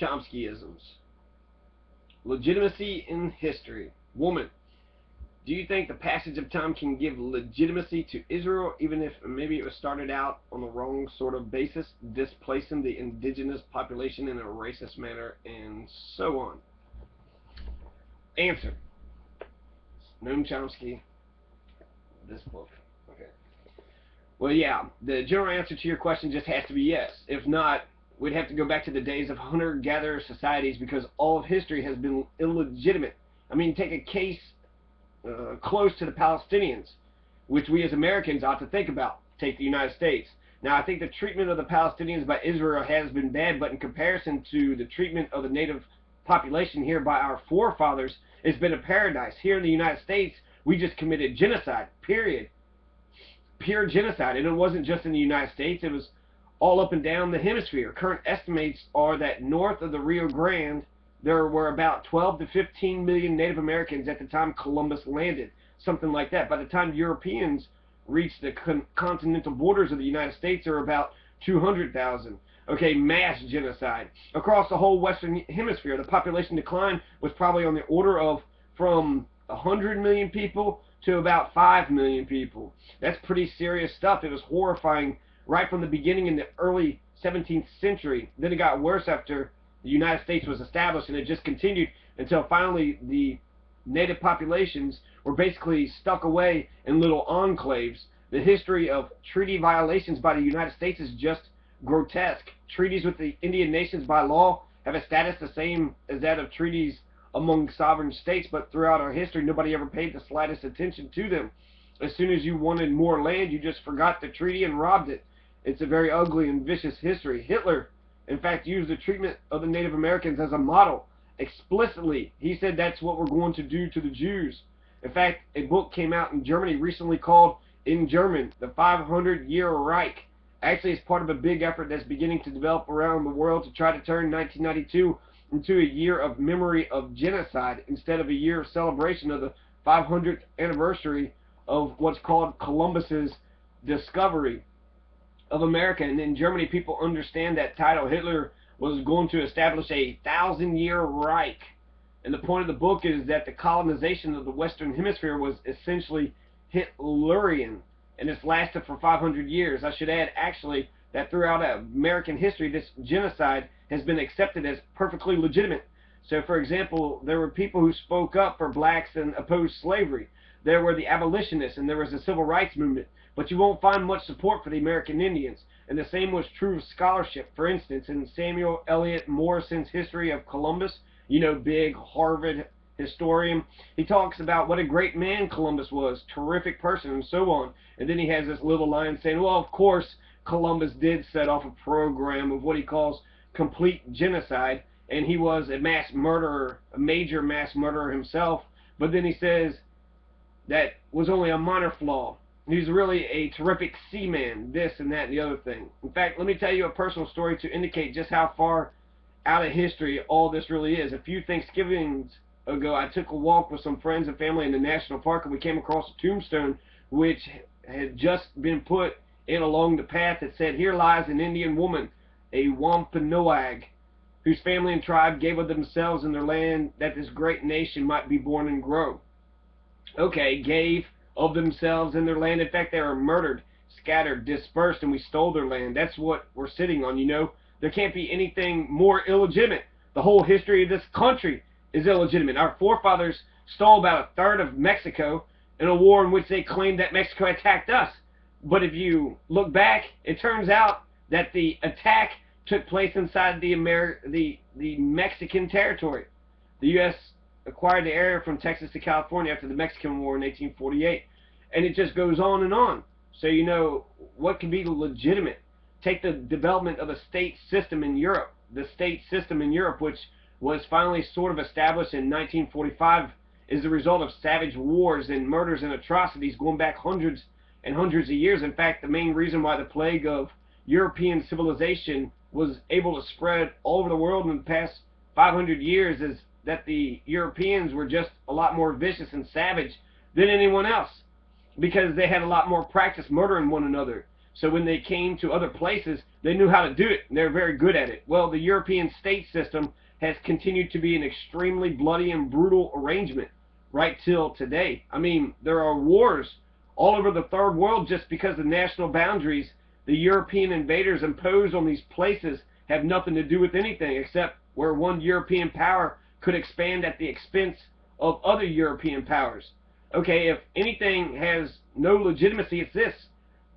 Chomskyisms. Legitimacy in history. Woman, do you think the passage of time can give legitimacy to Israel, even if maybe it was started out on the wrong sort of basis, displacing the indigenous population in a racist manner, and so on? Answer. Noam Chomsky, this book. Okay. Well, yeah, the general answer to your question just has to be yes. If not, we'd have to go back to the days of hunter-gatherer societies, because all of history has been illegitimate. I mean, take a case close to the Palestinians, which we as Americans ought to think about. Take the United States. Now, I think the treatment of the Palestinians by Israel has been bad, but in comparison to the treatment of the native population here by our forefathers, it's been a paradise. Here in the United States, we just committed genocide, period. Pure genocide. And it wasn't just in the United States, it was all up and down the hemisphere. Current estimates are that north of the Rio Grande, there were about 12 to 15 million Native Americans at the time Columbus landed, something like that. By the time Europeans reached the continental borders of the United States, there were about 200,000. Okay, mass genocide. Across the whole Western Hemisphere, the population decline was probably on the order of from 100 million people to about 5 million people. That's pretty serious stuff. It was horrifying right from the beginning in the early 17th century. Then it got worse after the United States was established, and it just continued until finally the native populations were basically stuck away in little enclaves. The history of treaty violations by the United States is just grotesque. Treaties with the Indian nations by law have a status the same as that of treaties among sovereign states, but throughout our history, nobody ever paid the slightest attention to them. As soon as you wanted more land, you just forgot the treaty and robbed it. It's a very ugly and vicious history. Hitler, in fact, used the treatment of the Native Americans as a model. Explicitly, he said that's what we're going to do to the Jews. In fact, a book came out in Germany recently called, in German, The 500-Year Reich. Actually, it's part of a big effort that's beginning to develop around the world to try to turn 1992 into a year of memory of genocide instead of a year of celebration of the 500th anniversary of what's called Columbus's discovery of America. And in Germany, people understand that title. Hitler was going to establish a 1,000-year Reich. And the point of the book is that the colonization of the Western Hemisphere was essentially Hitlerian, and it's lasted for 500 years. I should add, actually, that throughout American history, this genocide has been accepted as perfectly legitimate. So, for example, there were people who spoke up for blacks and opposed slavery. There were the abolitionists, and there was the civil rights movement. But you won't find much support for the American Indians. And the same was true of scholarship. For instance, in Samuel Eliot Morrison's History of Columbus, you know, big Harvard historian, he talks about what a great man Columbus was, terrific person, and so on. And then he has this little line saying, well, of course, Columbus did set off a program of what he calls complete genocide, and he was a mass murderer, a major mass murderer himself. But then he says that was only a minor flaw. He's really a terrific seaman, this and that and the other thing. In fact, let me tell you a personal story to indicate just how far out of history all this really is. A few Thanksgivings ago, I took a walk with some friends and family in the national park, and we came across a tombstone which had just been put in along the path that said, here lies an Indian woman, a Wampanoag, whose family and tribe gave of themselves and their land that this great nation might be born and grow. Okay, gave of themselves and their land. In fact, they were murdered, scattered, dispersed, and we stole their land. That's what we're sitting on, you know. There can't be anything more illegitimate. The whole history of this country is illegitimate. Our forefathers stole about a third of Mexico in a war in which they claimed that Mexico attacked us. But if you look back, it turns out that the attack took place inside the Mexican territory. The U.S. acquired the area from Texas to California after the Mexican War in 1848. And it just goes on and on. So, you know, what can be legitimate? Take the development of the state system in Europe. The state system in Europe, which was finally sort of established in 1945, is the result of savage wars and murders and atrocities going back hundreds and hundreds of years. In fact, the main reason why the plague of European civilization was able to spread all over the world in the past 500 years is that the Europeans were just a lot more vicious and savage than anyone else, because they had a lot more practice murdering one another. So when they came to other places, They knew how to do it, and they're very good at it. Well, the European state system has continued to be an extremely bloody and brutal arrangement right till today. I mean, there are wars all over the third world just because the national boundaries the European invaders impose on these places have nothing to do with anything except where one European power could expand at the expense of other European powers. Okay, if anything has no legitimacy, it's this.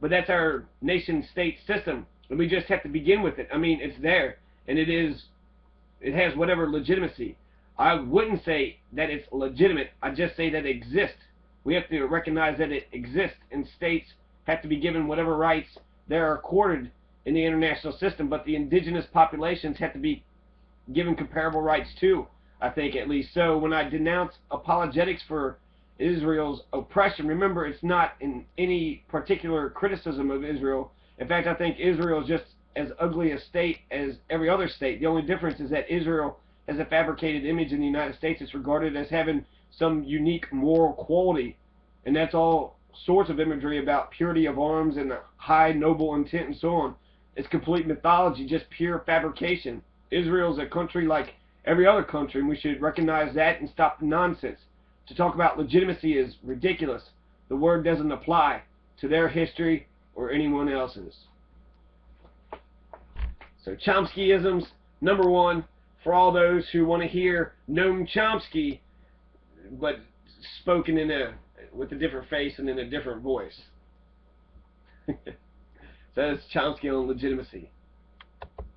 But that's our nation-state system, and we just have to begin with it. I mean, it's there, and it has whatever legitimacy. I wouldn't say that it's legitimate. I just say that it exists. We have to recognize that it exists, and states have to be given whatever rights they are accorded in the international system, but the indigenous populations have to be given comparable rights too, I think, at least. So when I denounce apologetics for Israel's oppression, remember, it's not in any particular criticism of Israel. In fact, I think Israel is just as ugly a state as every other state. The only difference is that Israel has a fabricated image in the United States. It's regarded as having some unique moral quality, and that's all sorts of imagery about purity of arms and high noble intent and so on. It's complete mythology, just pure fabrication. Israel is a country like every other country, and we should recognize that and stop the nonsense. To talk about legitimacy is ridiculous. The word doesn't apply to their history or anyone else's. So Chomskyisms, number one, for all those who want to hear Noam Chomsky, but spoken with a different face and in a different voice. So that's Chomsky on legitimacy.